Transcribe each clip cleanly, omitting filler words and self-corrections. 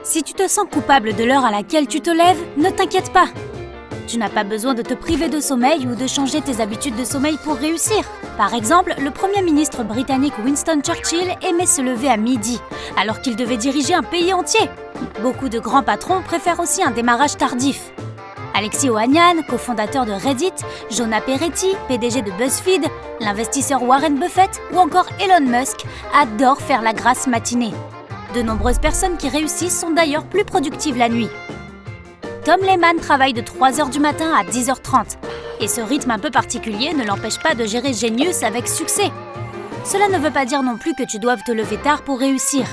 Si tu te sens coupable de l'heure à laquelle tu te lèves, ne t'inquiète pas. Tu n'as pas besoin de te priver de sommeil ou de changer tes habitudes de sommeil pour réussir. Par exemple, le Premier ministre britannique Winston Churchill aimait se lever à midi, alors qu'il devait diriger un pays entier. Beaucoup de grands patrons préfèrent aussi un démarrage tardif. Alexis Ohanian, cofondateur de Reddit, Jonah Peretti, PDG de BuzzFeed, l'investisseur Warren Buffett ou encore Elon Musk adorent faire la grasse matinée. De nombreuses personnes qui réussissent sont d'ailleurs plus productives la nuit. Tom Lehman travaille de 3h du matin à 10h30 et ce rythme un peu particulier ne l'empêche pas de gérer Genius avec succès. Cela ne veut pas dire non plus que tu doives te lever tard pour réussir.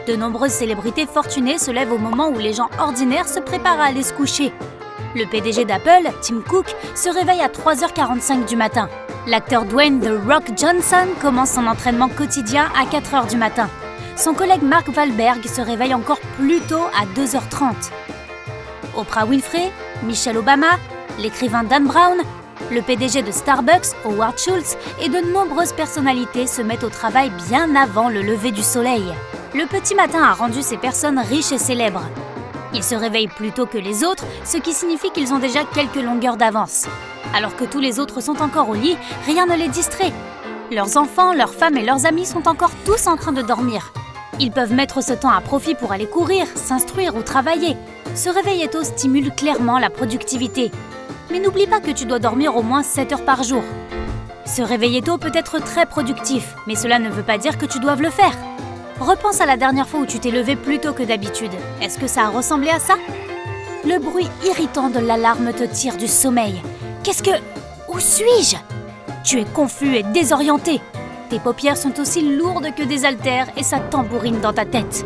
De nombreuses célébrités fortunées se lèvent au moment où les gens ordinaires se préparent à aller se coucher. Le PDG d'Apple, Tim Cook, se réveille à 3h45 du matin. L'acteur Dwayne The Rock Johnson commence son entraînement quotidien à 4h du matin. Son collègue Mark Wahlberg se réveille encore plus tôt à 2h30. Oprah Winfrey, Michelle Obama, l'écrivain Dan Brown, le PDG de Starbucks, Howard Schultz et de nombreuses personnalités se mettent au travail bien avant le lever du soleil. Le petit matin a rendu ces personnes riches et célèbres. Ils se réveillent plus tôt que les autres, ce qui signifie qu'ils ont déjà quelques longueurs d'avance. Alors que tous les autres sont encore au lit, rien ne les distrait. Leurs enfants, leurs femmes et leurs amis sont encore tous en train de dormir. Ils peuvent mettre ce temps à profit pour aller courir, s'instruire ou travailler. Se réveiller tôt stimule clairement la productivité. Mais n'oublie pas que tu dois dormir au moins 7 heures par jour. Se réveiller tôt peut être très productif, mais cela ne veut pas dire que tu doives le faire. Repense à la dernière fois où tu t'es levé plus tôt que d'habitude. Est-ce que ça a ressemblé à ça? Le bruit irritant de l'alarme te tire du sommeil. Où suis-je? Tu es confus et désorienté. Tes paupières sont aussi lourdes que des haltères et ça tambourine dans ta tête.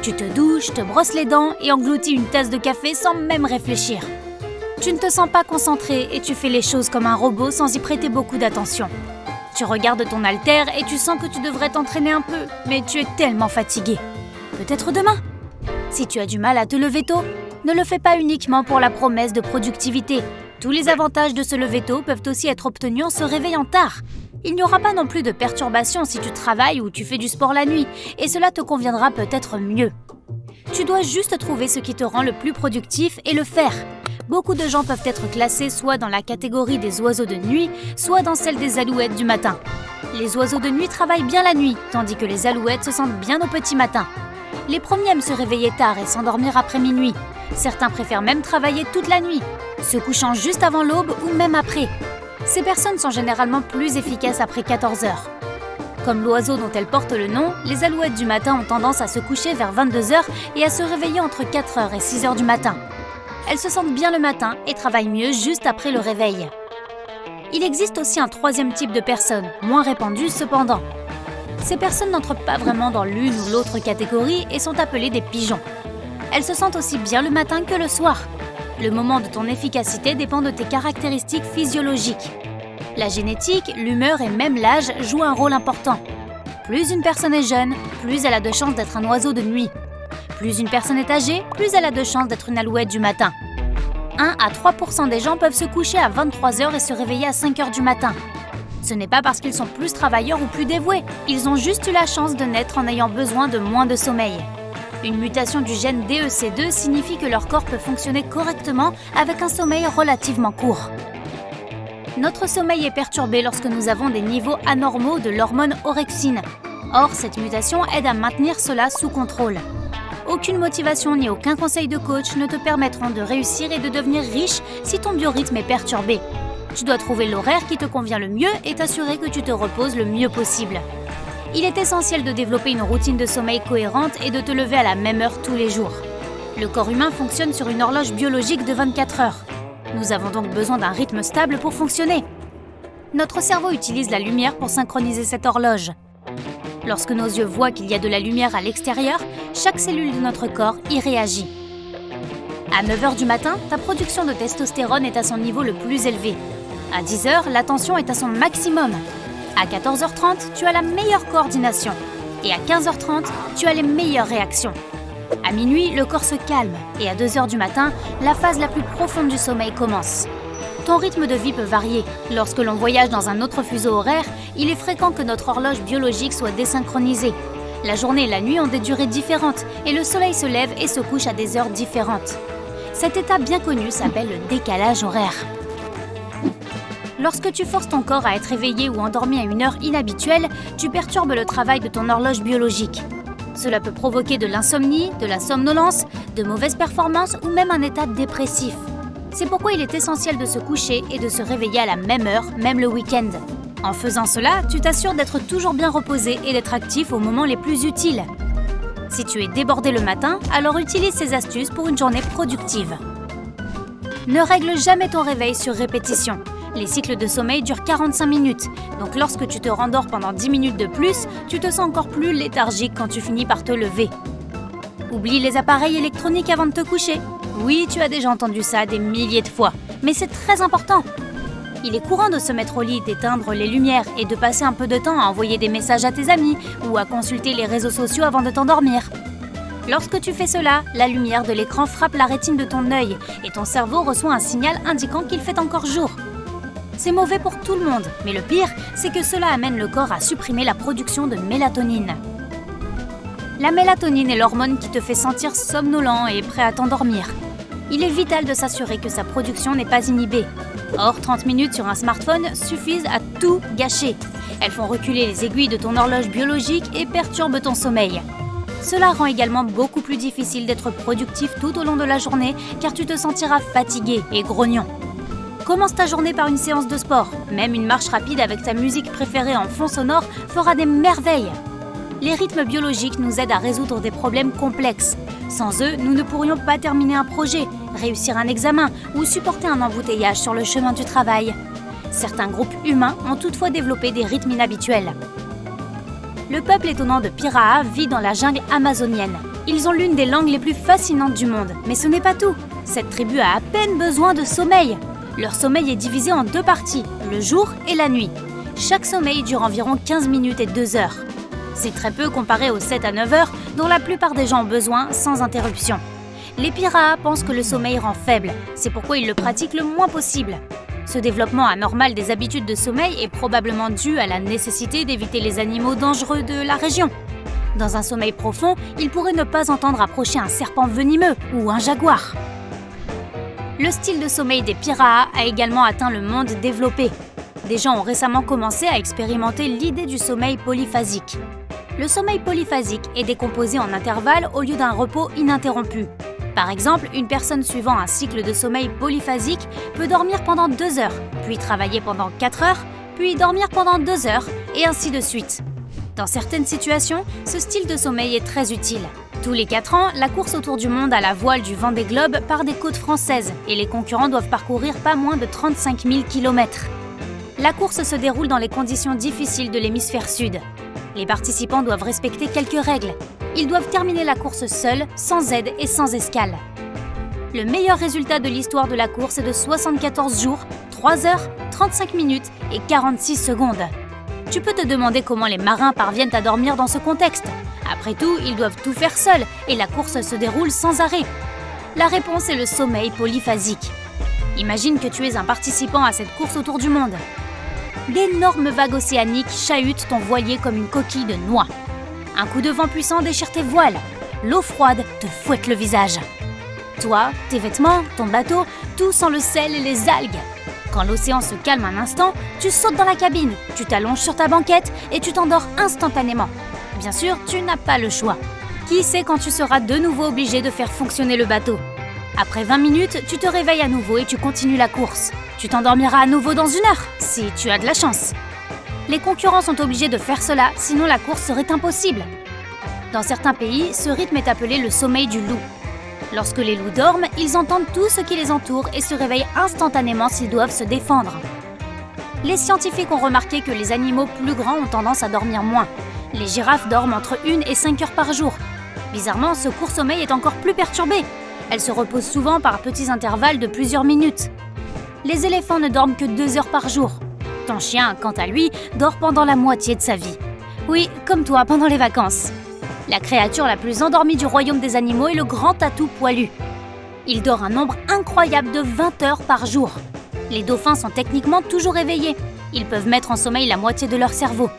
Tu te douches, te brosses les dents et engloutis une tasse de café sans même réfléchir. Tu ne te sens pas concentré et tu fais les choses comme un robot sans y prêter beaucoup d'attention. Tu regardes ton haltère et tu sens que tu devrais t'entraîner un peu, mais tu es tellement fatigué. Peut-être demain. Si tu as du mal à te lever tôt, ne le fais pas uniquement pour la promesse de productivité. Tous les avantages de se lever tôt peuvent aussi être obtenus en se réveillant tard. Il n'y aura pas non plus de perturbations si tu travailles ou tu fais du sport la nuit, et cela te conviendra peut-être mieux. Tu dois juste trouver ce qui te rend le plus productif et le faire. Beaucoup de gens peuvent être classés soit dans la catégorie des oiseaux de nuit, soit dans celle des alouettes du matin. Les oiseaux de nuit travaillent bien la nuit, tandis que les alouettes se sentent bien au petit matin. Les premiers aiment se réveiller tard et s'endormir après minuit. Certains préfèrent même travailler toute la nuit, se couchant juste avant l'aube ou même après. Ces personnes sont généralement plus efficaces après 14 heures. Comme l'oiseau dont elles portent le nom, les alouettes du matin ont tendance à se coucher vers 22 heures et à se réveiller entre 4 heures et 6 heures du matin. Elles se sentent bien le matin et travaillent mieux juste après le réveil. Il existe aussi un troisième type de personnes, moins répandu cependant. Ces personnes n'entrent pas vraiment dans l'une ou l'autre catégorie et sont appelées des pigeons. Elles se sentent aussi bien le matin que le soir. Le moment de ton efficacité dépend de tes caractéristiques physiologiques. La génétique, l'humeur et même l'âge jouent un rôle important. Plus une personne est jeune, plus elle a de chances d'être un oiseau de nuit. Plus une personne est âgée, plus elle a de chances d'être une alouette du matin. 1 à 3% des gens peuvent se coucher à 23 heures et se réveiller à 5 heures du matin. Ce n'est pas parce qu'ils sont plus travailleurs ou plus dévoués, ils ont juste eu la chance de naître en ayant besoin de moins de sommeil. Une mutation du gène DEC2 signifie que leur corps peut fonctionner correctement avec un sommeil relativement court. Notre sommeil est perturbé lorsque nous avons des niveaux anormaux de l'hormone orexine. Or, cette mutation aide à maintenir cela sous contrôle. Aucune motivation ni aucun conseil de coach ne te permettront de réussir et de devenir riche si ton biorhythme est perturbé. Tu dois trouver l'horaire qui te convient le mieux et t'assurer que tu te reposes le mieux possible. Il est essentiel de développer une routine de sommeil cohérente et de te lever à la même heure tous les jours. Le corps humain fonctionne sur une horloge biologique de 24 heures. Nous avons donc besoin d'un rythme stable pour fonctionner. Notre cerveau utilise la lumière pour synchroniser cette horloge. Lorsque nos yeux voient qu'il y a de la lumière à l'extérieur, chaque cellule de notre corps y réagit. À 9 heures du matin, ta production de testostérone est à son niveau le plus élevé. À 10 heures, la tension est à son maximum. À 14h30, tu as la meilleure coordination. Et à 15h30, tu as les meilleures réactions. À minuit, le corps se calme. Et à 2 heures du matin, la phase la plus profonde du sommeil commence. Ton rythme de vie peut varier. Lorsque l'on voyage dans un autre fuseau horaire, il est fréquent que notre horloge biologique soit désynchronisée. La journée et la nuit ont des durées différentes et le soleil se lève et se couche à des heures différentes. Cet état bien connu s'appelle le décalage horaire. Lorsque tu forces ton corps à être éveillé ou endormi à une heure inhabituelle, tu perturbes le travail de ton horloge biologique. Cela peut provoquer de l'insomnie, de la somnolence, de mauvaises performances ou même un état dépressif. C'est pourquoi il est essentiel de se coucher et de se réveiller à la même heure, même le week-end. En faisant cela, tu t'assures d'être toujours bien reposé et d'être actif aux moments les plus utiles. Si tu es débordé le matin, alors utilise ces astuces pour une journée productive. Ne règle jamais ton réveil sur répétition. Les cycles de sommeil durent 45 minutes, donc lorsque tu te rendors pendant 10 minutes de plus, tu te sens encore plus léthargique quand tu finis par te lever. Oublie les appareils électroniques avant de te coucher. Oui, tu as déjà entendu ça des milliers de fois, mais c'est très important. Il est courant de se mettre au lit, d'éteindre les lumières et de passer un peu de temps à envoyer des messages à tes amis ou à consulter les réseaux sociaux avant de t'endormir. Lorsque tu fais cela, la lumière de l'écran frappe la rétine de ton œil et ton cerveau reçoit un signal indiquant qu'il fait encore jour. C'est mauvais pour tout le monde, mais le pire, c'est que cela amène le corps à supprimer la production de mélatonine. La mélatonine est l'hormone qui te fait sentir somnolent et prêt à t'endormir. Il est vital de s'assurer que sa production n'est pas inhibée. Or, 30 minutes sur un smartphone suffisent à tout gâcher. Elles font reculer les aiguilles de ton horloge biologique et perturbent ton sommeil. Cela rend également beaucoup plus difficile d'être productif tout au long de la journée car tu te sentiras fatigué et grognon. Commence ta journée par une séance de sport. Même une marche rapide avec ta musique préférée en fond sonore fera des merveilles. Les rythmes biologiques nous aident à résoudre des problèmes complexes. Sans eux, nous ne pourrions pas terminer un projet, réussir un examen ou supporter un embouteillage sur le chemin du travail. Certains groupes humains ont toutefois développé des rythmes inhabituels. Le peuple étonnant de Piraha vit dans la jungle amazonienne. Ils ont l'une des langues les plus fascinantes du monde, mais ce n'est pas tout. Cette tribu a à peine besoin de sommeil. Leur sommeil est divisé en 2 parties, le jour et la nuit. Chaque sommeil dure environ 15 minutes et 2 heures. C'est très peu comparé aux 7 à 9 heures dont la plupart des gens ont besoin sans interruption. Les Piraha pensent que le sommeil rend faible, c'est pourquoi ils le pratiquent le moins possible. Ce développement anormal des habitudes de sommeil est probablement dû à la nécessité d'éviter les animaux dangereux de la région. Dans un sommeil profond, ils pourraient ne pas entendre approcher un serpent venimeux ou un jaguar. Le style de sommeil des Piraha a également atteint le monde développé. Des gens ont récemment commencé à expérimenter l'idée du sommeil polyphasique. Le sommeil polyphasique est décomposé en intervalles au lieu d'un repos ininterrompu. Par exemple, une personne suivant un cycle de sommeil polyphasique peut dormir pendant 2 heures, puis travailler pendant 4 heures, puis dormir pendant 2 heures, et ainsi de suite. Dans certaines situations, ce style de sommeil est très utile. Tous les 4 ans, la course autour du monde à la voile du Vendée Globe part des côtes françaises et les concurrents doivent parcourir pas moins de 35 000 km. La course se déroule dans les conditions difficiles de l'hémisphère sud. Les participants doivent respecter quelques règles. Ils doivent terminer la course seuls, sans aide et sans escale. Le meilleur résultat de l'histoire de la course est de 74 jours, 3 heures, 35 minutes et 46 secondes. Tu peux te demander comment les marins parviennent à dormir dans ce contexte. Après tout, ils doivent tout faire seuls et la course se déroule sans arrêt. La réponse est le sommeil polyphasique. Imagine que tu es un participant à cette course autour du monde. D'énormes vagues océaniques chahutent ton voilier comme une coquille de noix. Un coup de vent puissant déchire tes voiles. L'eau froide te fouette le visage. Toi, tes vêtements, ton bateau, tout sent le sel et les algues. Quand l'océan se calme un instant, tu sautes dans la cabine, tu t'allonges sur ta banquette et tu t'endors instantanément. Bien sûr, tu n'as pas le choix. Qui sait quand tu seras de nouveau obligé de faire fonctionner le bateau? Après 20 minutes, tu te réveilles à nouveau et tu continues la course. Tu t'endormiras à nouveau dans 1 heure, si tu as de la chance. Les concurrents sont obligés de faire cela, sinon la course serait impossible. Dans certains pays, ce rythme est appelé le sommeil du loup. Lorsque les loups dorment, ils entendent tout ce qui les entoure et se réveillent instantanément s'ils doivent se défendre. Les scientifiques ont remarqué que les animaux plus grands ont tendance à dormir moins. Les girafes dorment entre 1 et 5 heures par jour. Bizarrement, ce court sommeil est encore plus perturbé. Elles se reposent souvent par petits intervalles de plusieurs minutes. Les éléphants ne dorment que 2 heures par jour. Ton chien, quant à lui, dort pendant la moitié de sa vie. Oui, comme toi pendant les vacances. La créature la plus endormie du royaume des animaux est le grand tatou poilu. Il dort un nombre incroyable de 20 heures par jour. Les dauphins sont techniquement toujours éveillés. Ils peuvent mettre en sommeil la moitié de leur cerveau.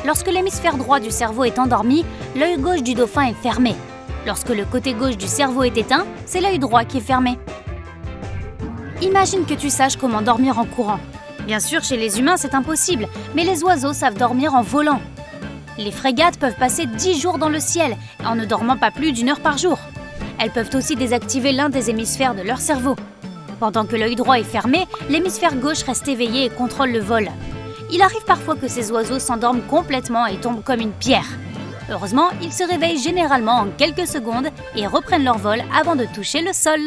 Lorsque l'hémisphère droit du cerveau est endormi, l'œil gauche du dauphin est fermé. Lorsque le côté gauche du cerveau est éteint, c'est l'œil droit qui est fermé. Imagine que tu saches comment dormir en courant. Bien sûr, chez les humains, c'est impossible, mais les oiseaux savent dormir en volant. Les frégates peuvent passer 10 jours dans le ciel, en ne dormant pas plus d'1 heure par jour. Elles peuvent aussi désactiver l'un des hémisphères de leur cerveau. Pendant que l'œil droit est fermé, l'hémisphère gauche reste éveillé et contrôle le vol. Il arrive parfois que ces oiseaux s'endorment complètement et tombent comme une pierre. Heureusement, ils se réveillent généralement en quelques secondes et reprennent leur vol avant de toucher le sol.